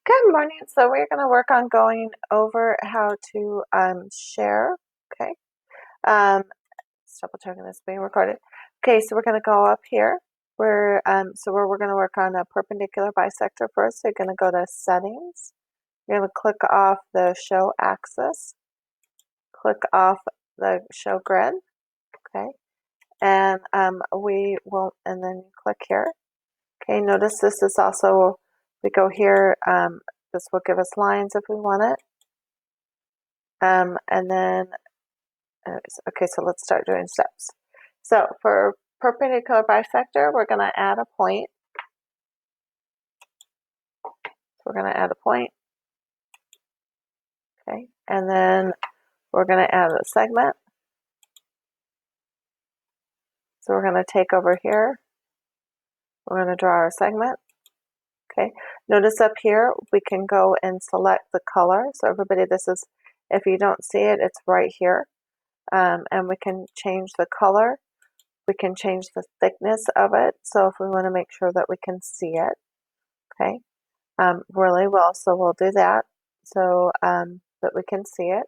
Good morning. So we're going to work on going over how to share. Okay. Just double checking this being recorded. Okay, so we're going to go up here. We're going to work on a perpendicular bisector first. So you're going to go to Settings. You're going to click off the Show Axis. Click off the Show Grid. Okay, and and then you click here. Okay, notice this is also, we go here. This will give us lines if we want it. And then, okay, so let's start doing steps. So for perpendicular bisector, we're going to add a point. So we're going to add a point. Okay, and then we're going to add a segment. So we're going to take over here. We're going to draw our segment. Okay, notice up here, we can go and select the color. So everybody, this is, if you don't see it, it's right here. And we can change the color. We can change the thickness of it. So if we want to make sure that we can see it, okay, really well. So we'll do that so that we can see it.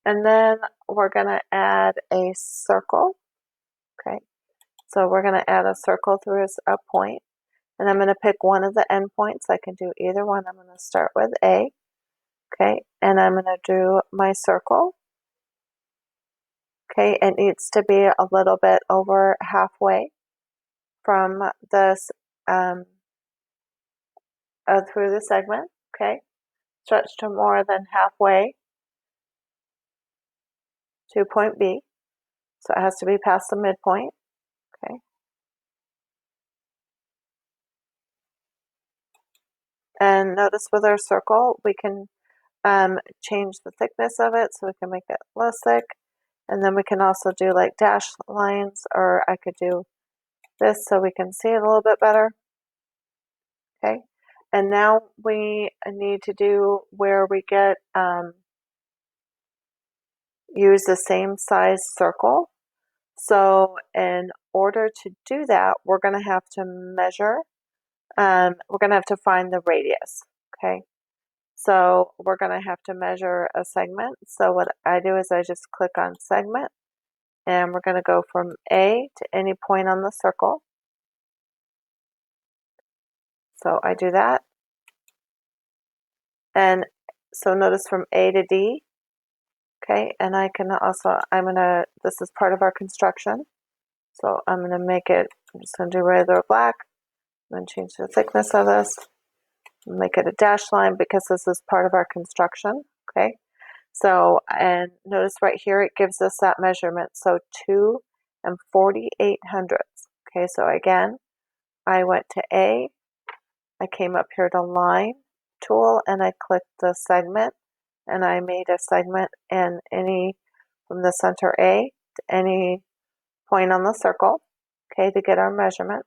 And then we're going to add a circle. Okay, so we're going to add a circle through a point. And I'm going to pick one of the endpoints. I can do either one. I'm going to start with A. Okay, and I'm going to do my circle. Okay, it needs to be a little bit over halfway from this through the segment. Okay, stretch to more than halfway to point B. So it has to be past the midpoint. Okay, and notice with our circle, we can change the thickness of it, so we can make it less thick. And then we can also do like dashed lines, or I could do this so we can see it a little bit better. Okay, and now we need to do where we get use the same size circle. So in order to do that, we're going to have to measure. We're going to have to find the radius. Okay, so we're going to have to measure a segment. So what I do is I just click on segment, and we're going to go from A to any point on the circle. So I do that. And so notice from A to D. Okay, and I can also, this is part of our construction. So I'm going to make it, I'm just going to do regular black. I'm going to change the thickness of this. Make it a dashed line because this is part of our construction. Okay, so, and notice right here, it gives us that measurement. So 2 4/4800. Okay, so again, I went to A, I came up here to line tool, and I clicked the segment, and I made a segment in from the center A to any point on the circle, okay, to get our measurement.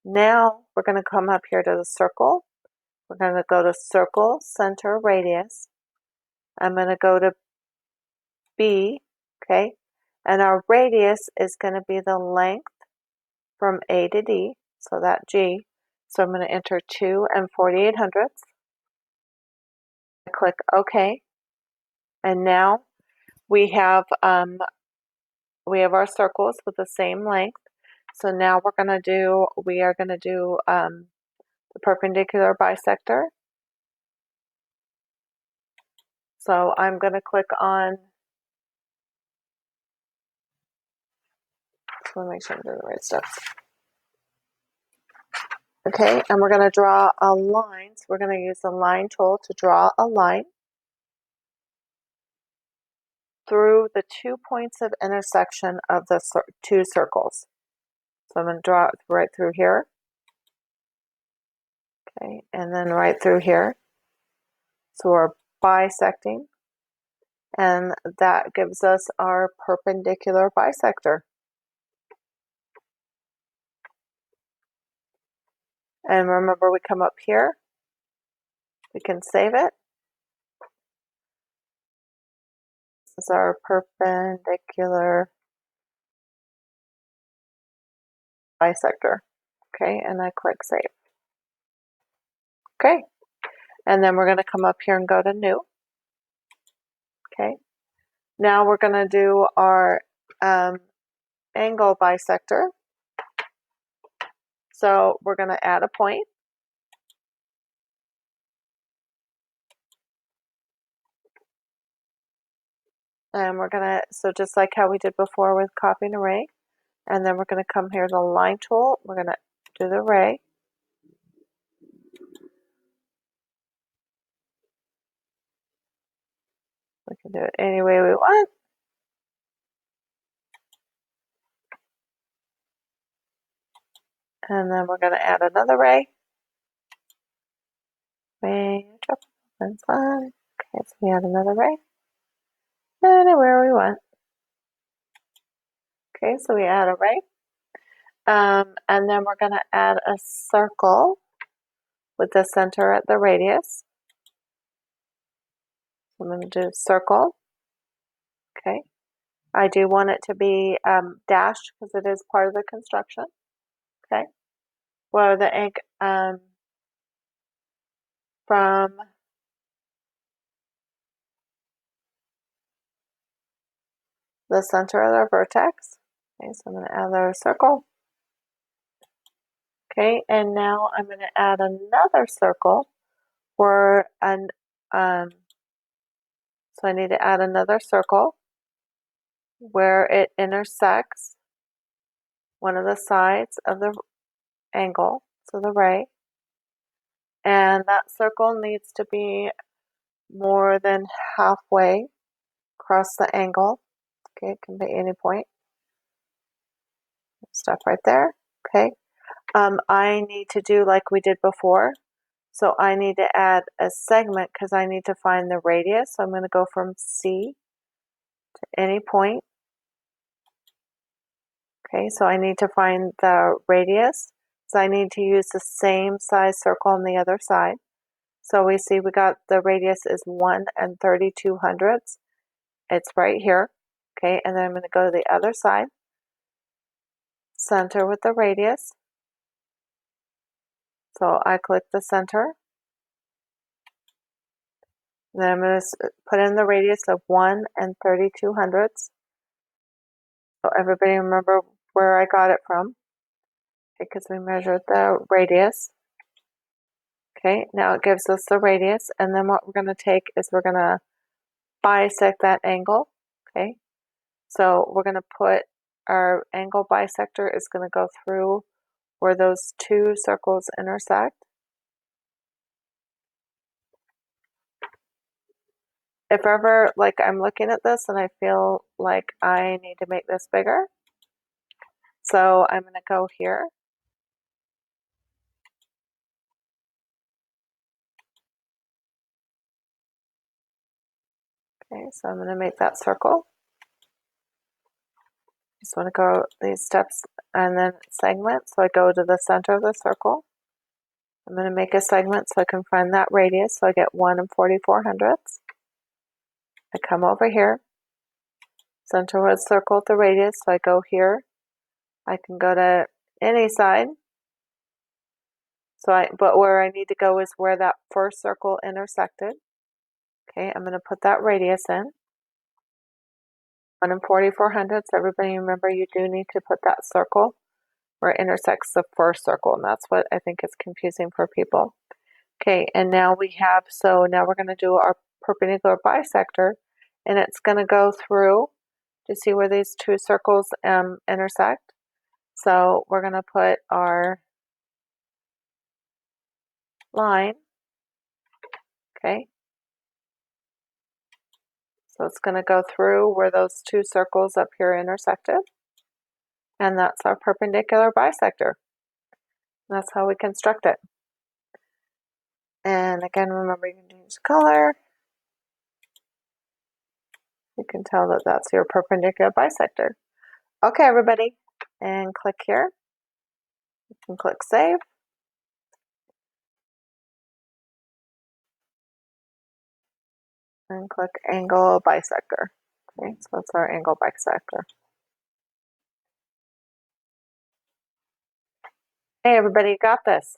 Now we're going to come up here to the circle. We're going to go to circle, center, radius. I'm going to go to B, okay, and our radius is going to be the length from A to D, so that G. So I'm going to enter 2 4/4800. I click OK, and now we have our circles with the same length. So now we are going to do the perpendicular bisector. So I'm going to click on, just want to make sure I'm doing the right steps. Okay, and we're going to draw a line. So we're going to use the line tool to draw a line through the 2 points of intersection of the 2 circles. So I'm going to draw it right through here. Okay, and then right through here. So we're bisecting, and that gives us our perpendicular bisector. And remember, we come up here, we can save it. This is our perpendicular bisector. Okay, and I click save. Okay, And then we're going to come up here and go to New. Okay. Now we're going to do our angle bisector. So we're going to add a point. And we're going to, so just like how we did before with copy and array, and then we're going to come here to the line tool. We're going to do the array. We can do it any way we want. And then we're going to add another array. That's fine. Okay, so we add another array. Anywhere we want. Okay, so we add array. And then we're going to add a circle with the center at the radius. I'm going to do circle. Okay. I do want it to be dashed because it is part of the construction. Okay. Where the ink from the center of the vertex. Okay, so I'm going to add a circle. Okay, and now I'm going to add another circle for so I need to add another circle where it intersects one of the sides of the angle, so the ray, and that circle needs to be more than halfway across the angle. Okay, it can be any point. Stop right there. Okay, I need to do like we did before. So I need to add a segment because I need to find the radius. So I'm going to go from C to any point. Okay, so I need to find the radius. So I need to use the same size circle on the other side. So we see we got the radius is 1 32/100. It's right here. Okay, and then I'm going to go to the other side. Center with the radius. So I click the center. Then I'm going to put in the radius of 1 32/100. So everybody remember where I got it from, because we measured the radius. Okay, now it gives us the radius, and then what we're going to take is we're going to bisect that angle. Okay, so we're going to put our angle bisector is going to go through where those two circles intersect. If ever, like I'm looking at this and I feel like I need to make this bigger, so I'm going to go here. Okay, so I'm going to make that circle. Just want to go these steps and then segment. So I go to the center of the circle. I'm going to make a segment so I can find that radius. So I get 1 44/100. I come over here, center with circle with the radius. So I go here. I can go to any side. But where I need to go is where that first circle intersected. Okay, I'm going to put that radius in. 1 44/100. Everybody remember you do need to put that circle where it intersects the first circle, and that's what I think is confusing for people. Okay, and now we have, so now we're going to do our perpendicular bisector, and it's going to go through to see where these two circles intersect. So we're going to put our line. Okay, so it's going to go through where those two circles up here intersected, and that's our perpendicular bisector. That's how we construct it. And again, remember you can change the color. You can tell that that's your perpendicular bisector. Okay, everybody, and click here. You can click save. And click angle bisector. Okay, so that's our angle bisector. Hey, everybody, got this.